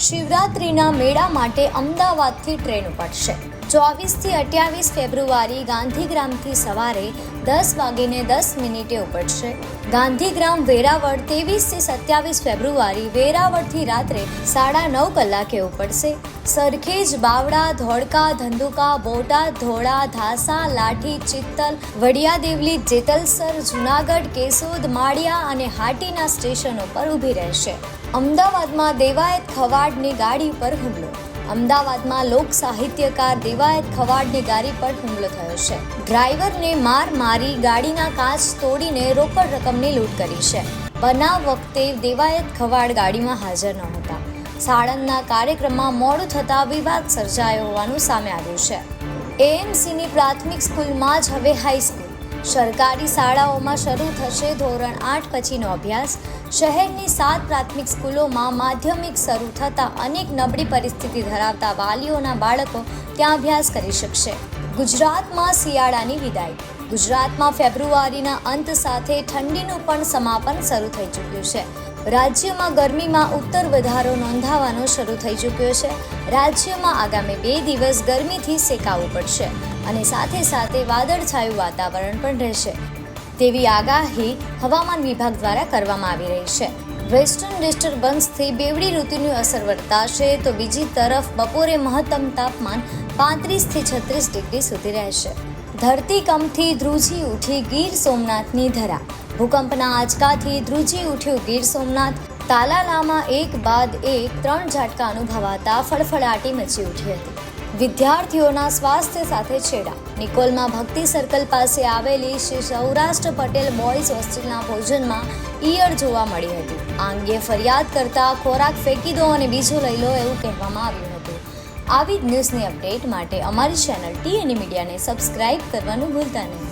શિવરાત્રિના મેળા માટે અમદાવાદથી ટ્રેન ઉપડશે. 24 થી 28 ફેબ્રુઆરી ગાંધીગ્રામથી સવારે 10:10 ઉપડશે. ગાંધીગ્રામ વેરાવળ 23 થી 27 ફેબ્રુઆરી વેરાવળથી રાત્રે 9:30 ઉપડશે. સરખેજ, બાવળા, ધોળકા, ધંધુકા, બોટાદ, ધોળા, ધાસા, લાઠી, ચિત્તલ, વડિયાદેવલી, જેતલસર, જૂનાગઢ, કેશોદ, માળિયા અને હાટીના સ્ટેશનો પર ઊભી રહેશે. અમદાવાદમાં દેવાયત ખવાડની ગાડી પર હુમલો. અમદાવાદમાં લોક સાહિત્યકાર દેવાયત ખવાડની ગાડી પર હુમલો થયો છે. ડ્રાઈવરને માર મારી ગાડીના કાચ તોડીને રોકડ રકમની લૂંટ કરી છે. બનાવ વખતે દેવાયત ખવાડ ગાડીમાં હાજર ન હતા. સાળંગના કાર્યક્રમમાં મોડું થતાં વિવાદ સર્જાયો હોવાનું સામે આવ્યું છે. એએમસીની પ્રાથમિક સ્કૂલમાં જ હવે હાઈસ્કૂલ. સરકારી શાળાઓમાં શરૂ થશે ધોરણ 8 પછીનો અભ્યાસ. શહેરની 7 પ્રાથમિક સ્કૂલોમાં માધ્યમિક શરૂ થતાં અનેક નબળી પરિસ્થિતિ ધરાવતા વાલીઓના બાળકો ત્યાં અભ્યાસ કરી શકશે. ગુજરાતમાં શિયાળાની વિદાય. ગુજરાતમાં ફેબ્રુઆરીના અંત સાથે ઠંડીનું પણ સમાપન શરૂ થઈ ચૂક્યું છે. રાજ્યમાં ગરમીમાં ઉત્તર વધારો નોંધાવાનો શરૂ થઈ ચૂક્યો છે. રાજ્યમાં આગામી 2 દિવસ ગરમીથી સેકાવું પડશે અને સાથે સાથે વાદળછાયું વાતાવરણ પણ રહેશે તેવી આગાહી હવામાન વિભાગ દ્વારા કરવામાં આવી રહી છે. વેસ્ટર્ન ડિસ્ટર્બન્સથી બેવડી ઋતુની અસર વર્તાશે તો બીજી તરફ બપોરે મહત્તમ તાપમાન 35 થી 36 ડિગ્રી સુધી રહેશે. ધરતીકંપથી ધ્રુજી ઉઠી ગીર સોમનાથની ધરા. ભૂકંપના આંચકાથી ધ્રુજી ઉઠ્યું ગીર સોમનાથ. તાલાલામાં એક બાદ એક 3 ઝાટકા અનુભવાતા ફળફળાટી મચી ઉઠી હતી. વિદ્યાર્થીઓના સ્વાસ્થ્ય સાથે છેડા. નિકોલમાં ભક્તિ સર્કલ પાસે આવેલી શ્રી સૌરાષ્ટ્ર પટેલ બોયઝ હોસ્ટેલના ભોજનમાં ઈયળ જોવા મળી હતી. આ અંગે ફરિયાદ કરતા ખોરાક ફેંકી દો અને બીજો લઈ લો એવું કહેવામાં આવ્યું હતું. આવી જ ન્યૂઝની અપડેટ માટે અમારી ચેનલ TNE મીડિયાને સબસ્ક્રાઇબ કરવાનું ભૂલતા નહીં.